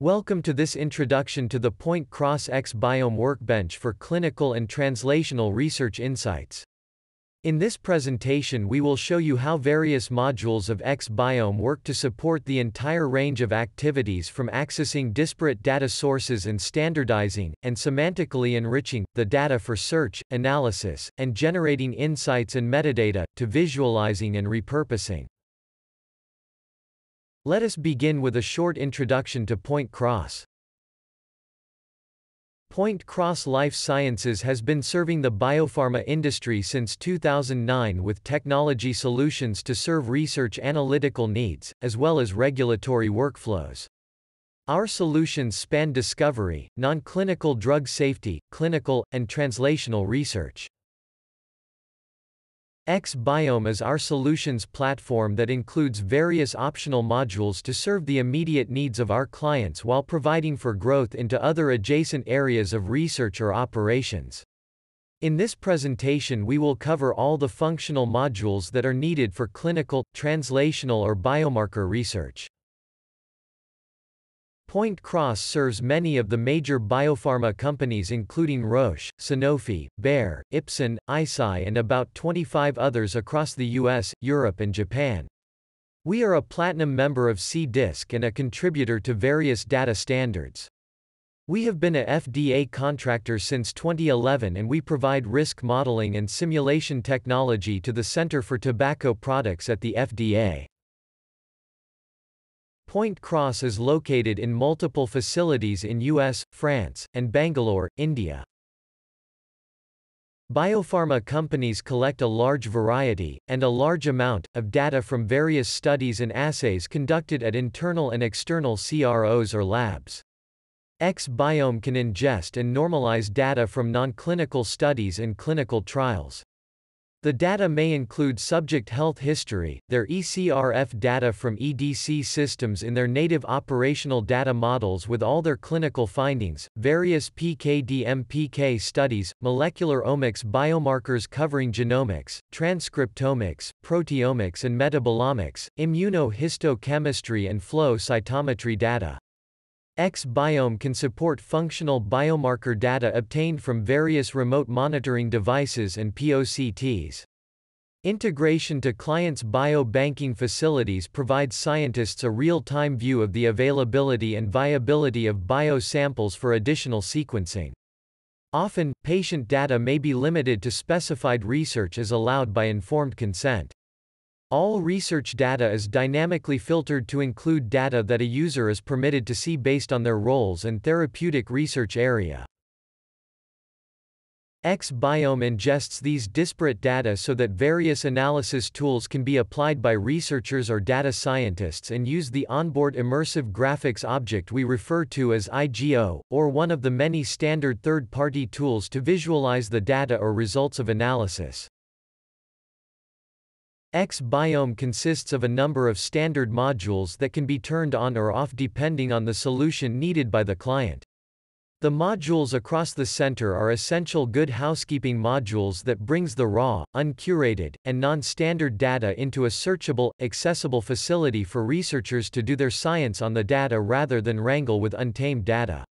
Welcome to this introduction to the PointCross Xbiom Workbench for clinical and translational research insights. In this presentation we will show you how various modules of Xbiom work to support the entire range of activities from accessing disparate data sources and standardizing, and semantically enriching, the data for search, analysis, and generating insights and metadata, to visualizing and repurposing. Let us begin with a short introduction to PointCross. PointCross Life Sciences has been serving the biopharma industry since 2009 with technology solutions to serve research analytical needs, as well as regulatory workflows. Our solutions span discovery, non-clinical drug safety, clinical, and translational research. Xbiom is our solutions platform that includes various optional modules to serve the immediate needs of our clients while providing for growth into other adjacent areas of research or operations. In this presentation we will cover all the functional modules that are needed for clinical, translational or biomarker research. PointCross serves many of the major biopharma companies including Roche, Sanofi, Bayer, Ipsen, Eisai and about 25 others across the US, Europe and Japan. We are a platinum member of C-DISC and a contributor to various data standards. We have been a FDA contractor since 2011 and we provide risk modeling and simulation technology to the Center for Tobacco Products at the FDA. PointCross is located in multiple facilities in US, France, and Bangalore, India. Biopharma companies collect a large variety, and a large amount, of data from various studies and assays conducted at internal and external CROs or labs. Xbiom can ingest and normalize data from non-clinical studies and clinical trials. The data may include subject health history, their ECRF data from EDC systems in their native operational data models with all their clinical findings, various PK/DMPK studies, molecular omics biomarkers covering genomics, transcriptomics, proteomics and metabolomics, immunohistochemistry and flow cytometry data. Xbiom can support functional biomarker data obtained from various remote monitoring devices and POCTs. Integration to clients' biobanking facilities provides scientists a real-time view of the availability and viability of biosamples for additional sequencing. Often, patient data may be limited to specified research as allowed by informed consent. All research data is dynamically filtered to include data that a user is permitted to see based on their roles and therapeutic research area. Xbiom ingests these disparate data so that various analysis tools can be applied by researchers or data scientists and use the onboard immersive graphics object we refer to as IGO, or one of the many standard third-party tools to visualize the data or results of analysis. Xbiom consists of a number of standard modules that can be turned on or off depending on the solution needed by the client. The modules across the center are essential good housekeeping modules that brings the raw, uncurated, and non-standard data into a searchable, accessible facility for researchers to do their science on the data rather than wrangle with untamed data.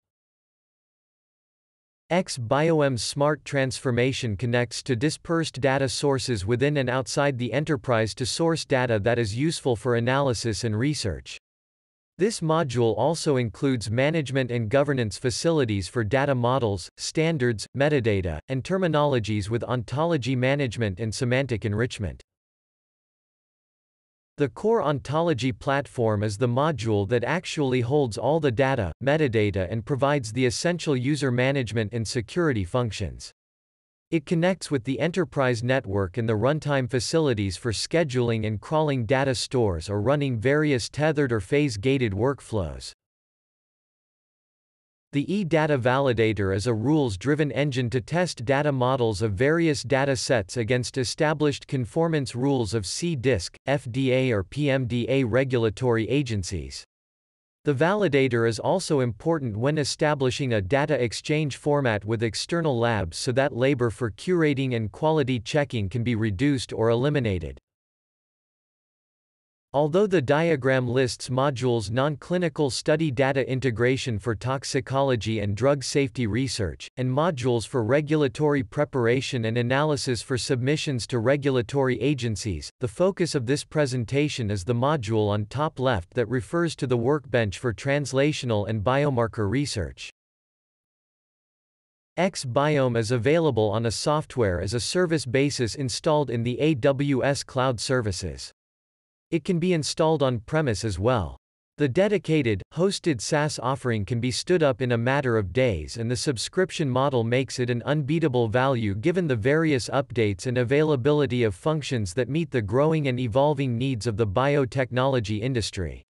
Xbiom's smart transformation connects to dispersed data sources within and outside the enterprise to source data that is useful for analysis and research. This module also includes management and governance facilities for data models, standards, metadata, and terminologies with ontology management and semantic enrichment. The core ontology platform is the module that actually holds all the data, metadata and provides the essential user management and security functions. It connects with the enterprise network and the runtime facilities for scheduling and crawling data stores or running various tethered or phase-gated workflows. The eData Validator is a rules-driven engine to test data models of various data sets against established conformance rules of C-DISC, FDA or PMDA regulatory agencies. The validator is also important when establishing a data exchange format with external labs so that labor for curating and quality checking can be reduced or eliminated. Although the diagram lists modules nonclinical study data integration for toxicology and drug safety research, and modules for regulatory preparation and analysis for submissions to regulatory agencies, the focus of this presentation is the module on top left that refers to the workbench for translational and biomarker research. Xbiom is available on a software as a service basis installed in the AWS Cloud Services. It can be installed on-premise as well. The dedicated, hosted SaaS offering can be stood up in a matter of days, and the subscription model makes it an unbeatable value given the various updates and availability of functions that meet the growing and evolving needs of the biotechnology industry.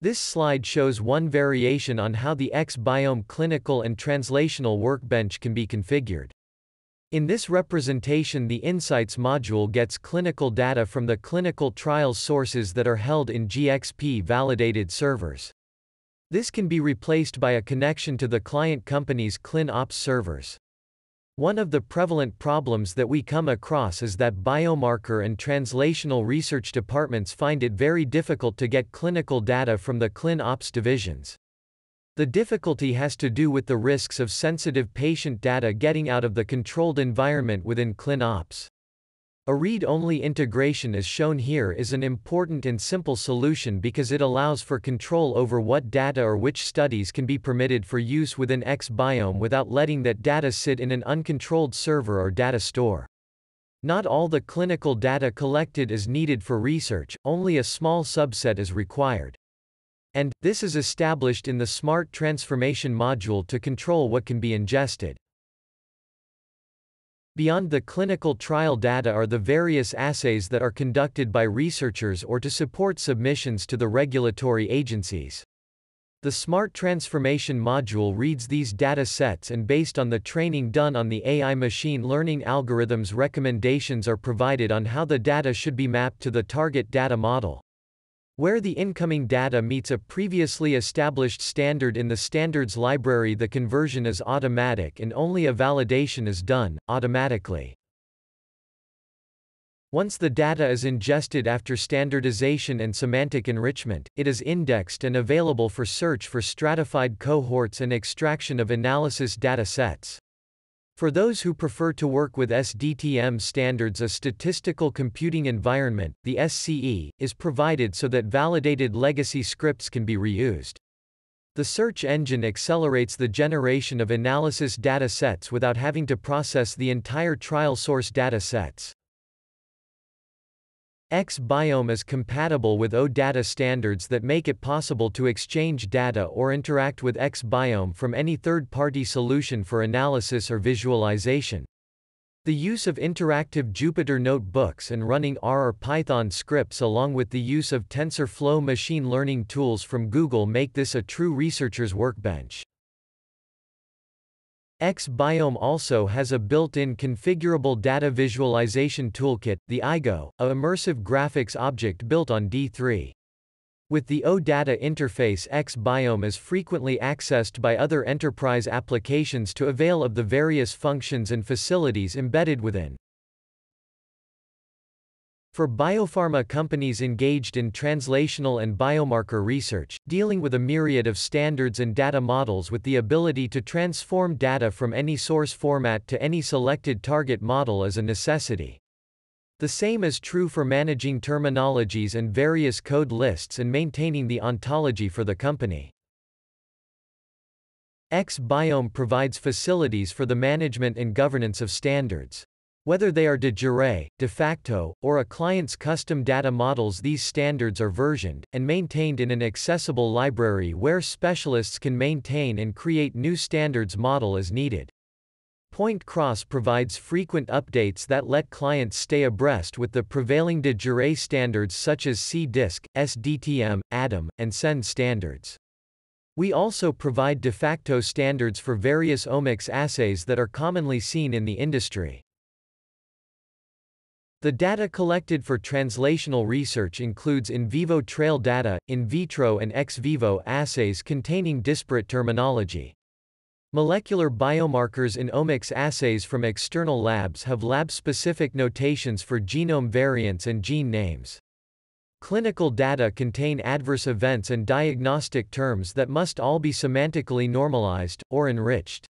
This slide shows one variation on how the Xbiom clinical and translational workbench can be configured. In this representation, the Insights module gets clinical data from the clinical trials sources that are held in GXP-validated servers. This can be replaced by a connection to the client company's ClinOps servers. One of the prevalent problems that we come across is that biomarker and translational research departments find it very difficult to get clinical data from the ClinOps divisions. The difficulty has to do with the risks of sensitive patient data getting out of the controlled environment within ClinOps. A read-only integration as shown here is an important and simple solution because it allows for control over what data or which studies can be permitted for use within Xbiom without letting that data sit in an uncontrolled server or data store. Not all the clinical data collected is needed for research, only a small subset is required. And, this is established in the Smart Transformation module to control what can be ingested. Beyond the clinical trial data are the various assays that are conducted by researchers or to support submissions to the regulatory agencies. The Smart Transformation module reads these data sets, and based on the training done on the AI machine learning algorithms, recommendations are provided on how the data should be mapped to the target data model. Where the incoming data meets a previously established standard in the standards library, the conversion is automatic and only a validation is done automatically. Once the data is ingested after standardization and semantic enrichment, it is indexed and available for search for stratified cohorts and extraction of analysis data sets. For those who prefer to work with SDTM standards, a statistical computing environment, the SCE, is provided so that validated legacy scripts can be reused. The search engine accelerates the generation of analysis data sets without having to process the entire trial source data sets. Xbiom is compatible with OData standards that make it possible to exchange data or interact with Xbiom from any third-party solution for analysis or visualization. The use of interactive Jupyter notebooks and running R or Python scripts along with the use of TensorFlow machine learning tools from Google make this a true researcher's workbench. Xbiom also has a built-in configurable data visualization toolkit, the IGO, a immersive graphics object built on D3. With the OData interface, Xbiom is frequently accessed by other enterprise applications to avail of the various functions and facilities embedded within. For biopharma companies engaged in translational and biomarker research, dealing with a myriad of standards and data models with the ability to transform data from any source format to any selected target model is a necessity. The same is true for managing terminologies and various code lists and maintaining the ontology for the company. Xbiom provides facilities for the management and governance of standards. Whether they are de jure, de facto, or a client's custom data models, these standards are versioned and maintained in an accessible library where specialists can maintain and create new standards model as needed. PointCross provides frequent updates that let clients stay abreast with the prevailing de jure standards such as CDISC, SDTM, ADAM, and SEND standards. We also provide de facto standards for various omics assays that are commonly seen in the industry. The data collected for translational research includes in vivo trail data, in vitro and ex vivo assays containing disparate terminology. Molecular biomarkers in omics assays from external labs have lab-specific notations for genome variants and gene names. Clinical data contain adverse events and diagnostic terms that must all be semantically normalized, or enriched.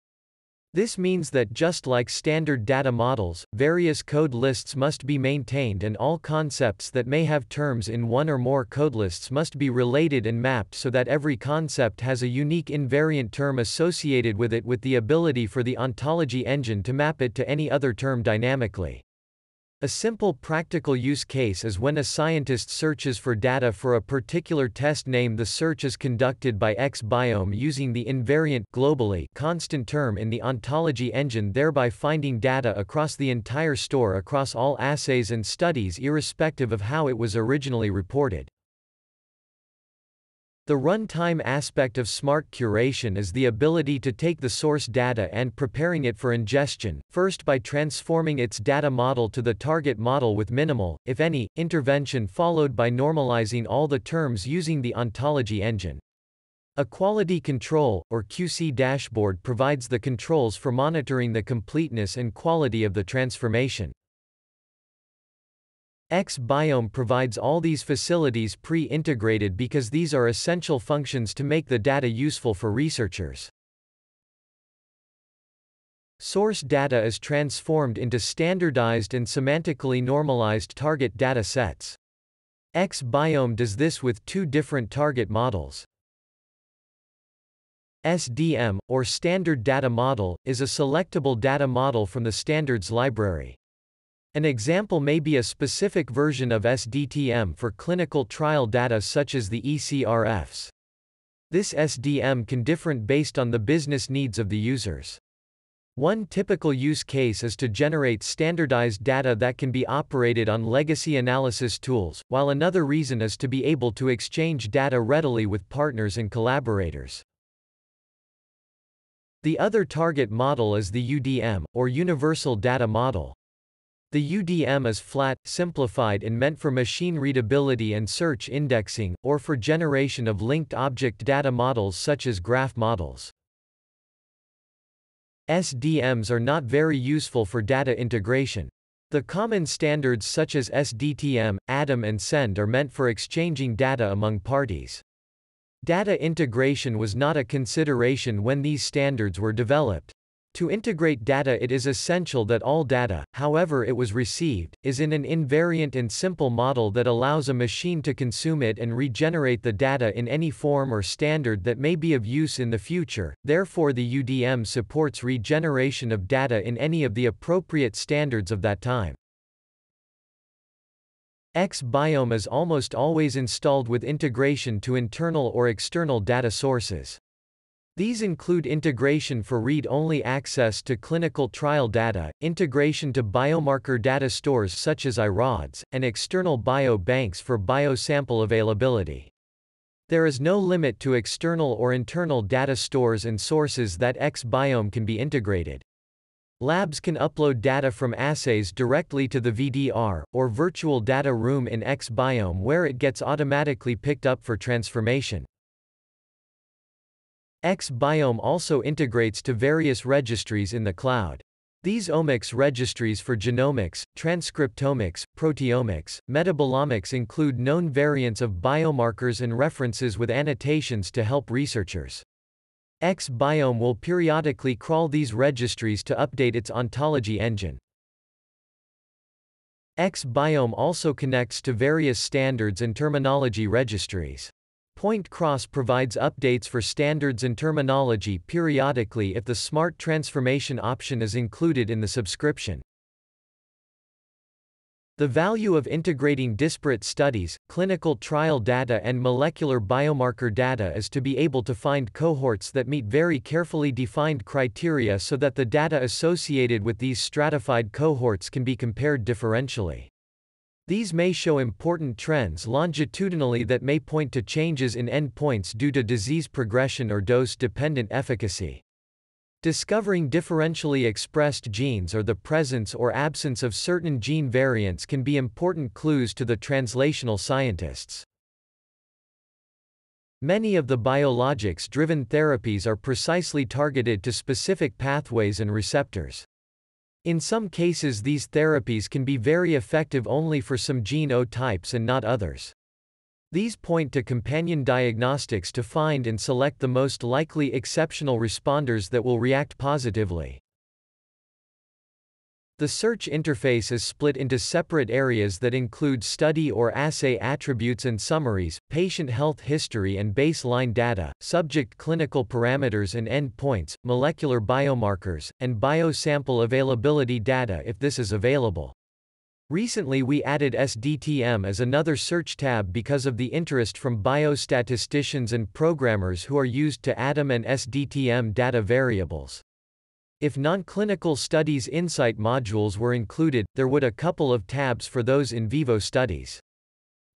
This means that just like standard data models, various code lists must be maintained and all concepts that may have terms in one or more codelists must be related and mapped so that every concept has a unique invariant term associated with it with the ability for the ontology engine to map it to any other term dynamically. A simple practical use case is when a scientist searches for data for a particular test name. The search is conducted by Xbiom using the invariant globally constant term in the ontology engine, thereby finding data across the entire store across all assays and studies irrespective of how it was originally reported. The runtime aspect of smart curation is the ability to take the source data and preparing it for ingestion, first by transforming its data model to the target model with minimal, if any, intervention, followed by normalizing all the terms using the ontology engine. A quality control, or QC dashboard provides the controls for monitoring the completeness and quality of the transformation. Xbiom provides all these facilities pre-integrated because these are essential functions to make the data useful for researchers. Source data is transformed into standardized and semantically normalized target data sets. Xbiom does this with two different target models. SDM, or Standard Data Model, is a selectable data model from the standards library. An example may be a specific version of SDTM for clinical trial data such as the ECRFs. This SDM can differ based on the business needs of the users. One typical use case is to generate standardized data that can be operated on legacy analysis tools, while another reason is to be able to exchange data readily with partners and collaborators. The other target model is the UDM, or Universal Data Model. The UDM is flat, simplified and meant for machine readability and search indexing, or for generation of linked object data models such as graph models. SDMs are not very useful for data integration. The common standards such as SDTM, ADAM and SEND are meant for exchanging data among parties. Data integration was not a consideration when these standards were developed. To integrate data, it is essential that all data, however it was received, is in an invariant and simple model that allows a machine to consume it and regenerate the data in any form or standard that may be of use in the future. Therefore, the UDM supports regeneration of data in any of the appropriate standards of that time. Xbiom is almost always installed with integration to internal or external data sources. These include integration for read-only access to clinical trial data, integration to biomarker data stores such as iRODS, and external biobanks for biosample availability. There is no limit to external or internal data stores and sources that Xbiom can be integrated. Labs can upload data from assays directly to the VDR, or virtual data room in Xbiom, where it gets automatically picked up for transformation. Xbiom also integrates to various registries in the cloud. These omics registries for genomics, transcriptomics, proteomics, metabolomics include known variants of biomarkers and references with annotations to help researchers. Xbiom will periodically crawl these registries to update its ontology engine. Xbiom also connects to various standards and terminology registries. PointCross provides updates for standards and terminology periodically if the Smart Transformation option is included in the subscription. The value of integrating disparate studies, clinical trial data and molecular biomarker data is to be able to find cohorts that meet very carefully defined criteria so that the data associated with these stratified cohorts can be compared differentially. These may show important trends longitudinally that may point to changes in endpoints due to disease progression or dose-dependent efficacy. Discovering differentially expressed genes or the presence or absence of certain gene variants can be important clues to the translational scientists. Many of the biologics-driven therapies are precisely targeted to specific pathways and receptors. In some cases these therapies can be very effective only for some genotypes and not others. These point to companion diagnostics to find and select the most likely exceptional responders that will react positively. The search interface is split into separate areas that include study or assay attributes and summaries, patient health history and baseline data, subject clinical parameters and endpoints, molecular biomarkers, and biosample availability data if this is available. Recently we added SDTM as another search tab because of the interest from biostatisticians and programmers who are used to ADAM and SDTM data variables. If non-clinical studies insight modules were included, there would a couple of tabs for those in vivo studies.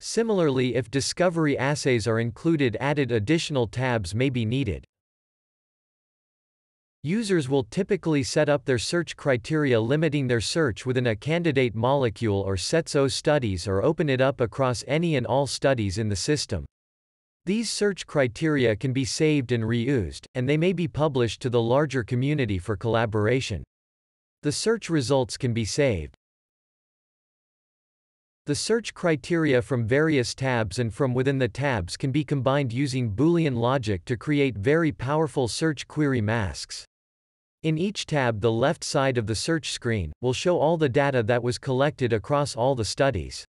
Similarly, if discovery assays are included, added additional tabs may be needed. Users will typically set up their search criteria limiting their search within a candidate molecule or sets of studies or open it up across any and all studies in the system. These search criteria can be saved and reused, and they may be published to the larger community for collaboration. The search results can be saved. The search criteria from various tabs and from within the tabs can be combined using Boolean logic to create very powerful search query masks. In each tab, the left side of the search screen will show all the data that was collected across all the studies.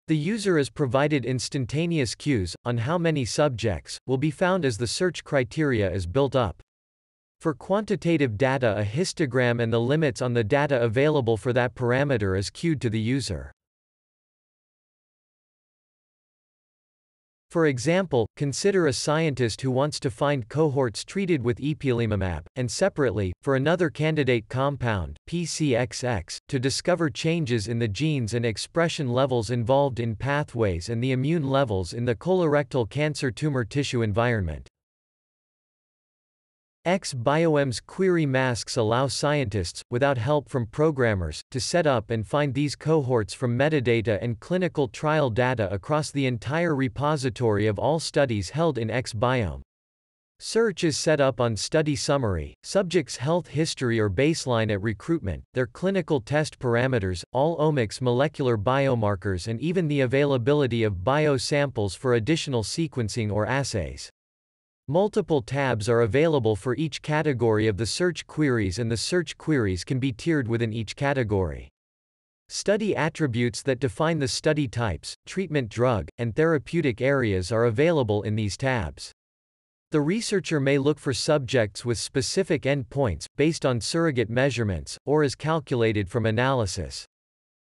The user is provided instantaneous cues on how many subjects will be found as the search criteria is built up. For quantitative data, a histogram and the limits on the data available for that parameter is cued to the user. For example, consider a scientist who wants to find cohorts treated with ipilimumab, and separately, for another candidate compound, PCXX, to discover changes in the genes and expression levels involved in pathways and the immune levels in the colorectal cancer tumor tissue environment. Xbiom's query masks allow scientists, without help from programmers, to set up and find these cohorts from metadata and clinical trial data across the entire repository of all studies held in Xbiom. Search is set up on study summary, subject's health history or baseline at recruitment, their clinical test parameters, all omics molecular biomarkers and even the availability of biosamples for additional sequencing or assays. Multiple tabs are available for each category of the search queries, and the search queries can be tiered within each category. Study attributes that define the study types, treatment drug, and therapeutic areas are available in these tabs. The researcher may look for subjects with specific endpoints, based on surrogate measurements, or is calculated from analysis.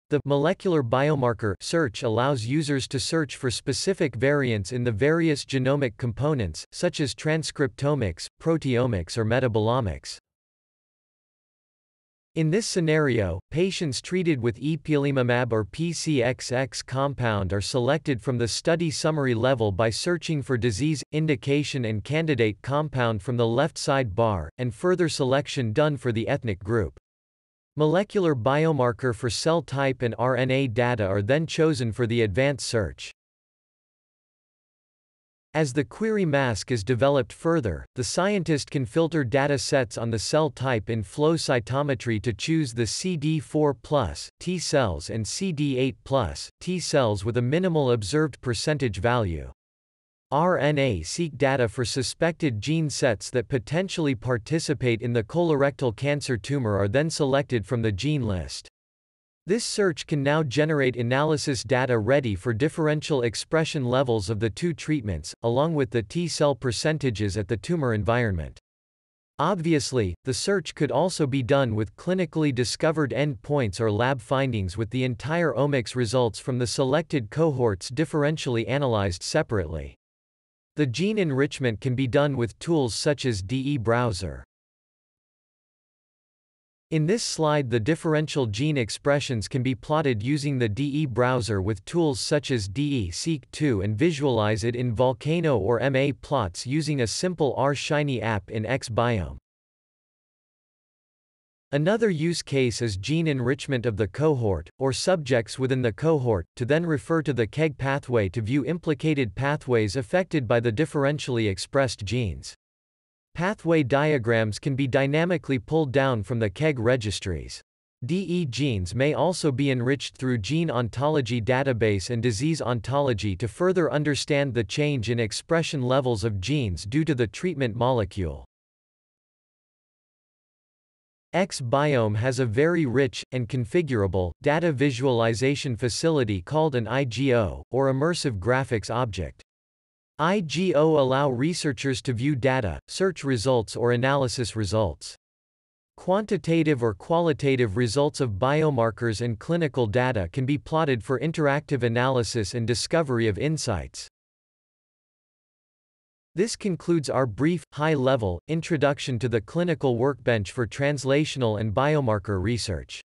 The molecular biomarker search allows users to search for specific variants in the various genomic components, such as transcriptomics, proteomics or metabolomics. In this scenario, patients treated with ipilimumab or PCXX compound are selected from the study summary level by searching for disease, indication and candidate compound from the left sidebar, and further selection done for the ethnic group. Molecular biomarker for cell type and RNA data are then chosen for the advanced search. As the query mask is developed further, the scientist can filter data sets on the cell type in flow cytometry to choose the CD4+ T cells and CD8+ T cells with a minimal observed percentage value. RNA-seq data for suspected gene sets that potentially participate in the colorectal cancer tumor are then selected from the gene list. This search can now generate analysis data ready for differential expression levels of the two treatments, along with the T-cell percentages at the tumor environment. Obviously, the search could also be done with clinically discovered endpoints or lab findings with the entire omics results from the selected cohorts differentially analyzed separately. The gene enrichment can be done with tools such as DE Browser. In this slide, the differential gene expressions can be plotted using the DE Browser with tools such as DE-seq2 and visualize it in Volcano or MA plots using a simple R-Shiny app in Xbiom. Another use case is gene enrichment of the cohort, or subjects within the cohort, to then refer to the KEGG pathway to view implicated pathways affected by the differentially expressed genes. Pathway diagrams can be dynamically pulled down from the KEGG registries. DE genes may also be enriched through gene ontology database and disease ontology to further understand the change in expression levels of genes due to the treatment molecule. Xbiom has a very rich, and configurable, data visualization facility called an IGO, or Immersive Graphics Object. IGO allow researchers to view data, search results or analysis results. Quantitative or qualitative results of biomarkers and clinical data can be plotted for interactive analysis and discovery of insights. This concludes our brief, high-level, introduction to the clinical workbench for translational and biomarker research.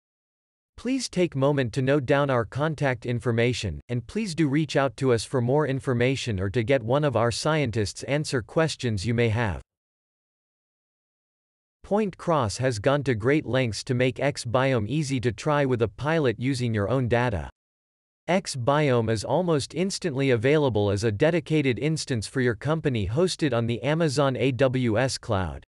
Please take a moment to note down our contact information, and please do reach out to us for more information or to get one of our scientists answer questions you may have. PointCross has gone to great lengths to make Xbiom easy to try with a pilot using your own data. Xbiom is almost instantly available as a dedicated instance for your company hosted on the Amazon AWS cloud.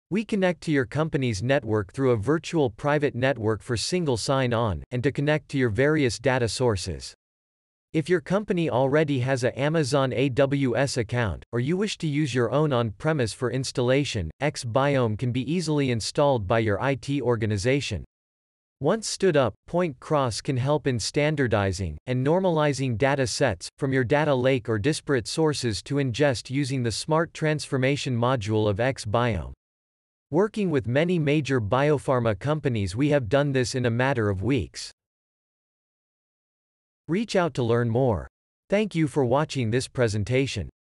We connect to your company's network through a virtual private network for single sign-on, and to connect to your various data sources. If your company already has an Amazon AWS account, or you wish to use your own on-premise for installation, Xbiom can be easily installed by your IT organization. Once stood up, PointCross can help in standardizing and normalizing data sets from your data lake or disparate sources to ingest using the Smart Transformation module of Xbiom. Working with many major biopharma companies, we have done this in a matter of weeks. Reach out to learn more. Thank you for watching this presentation.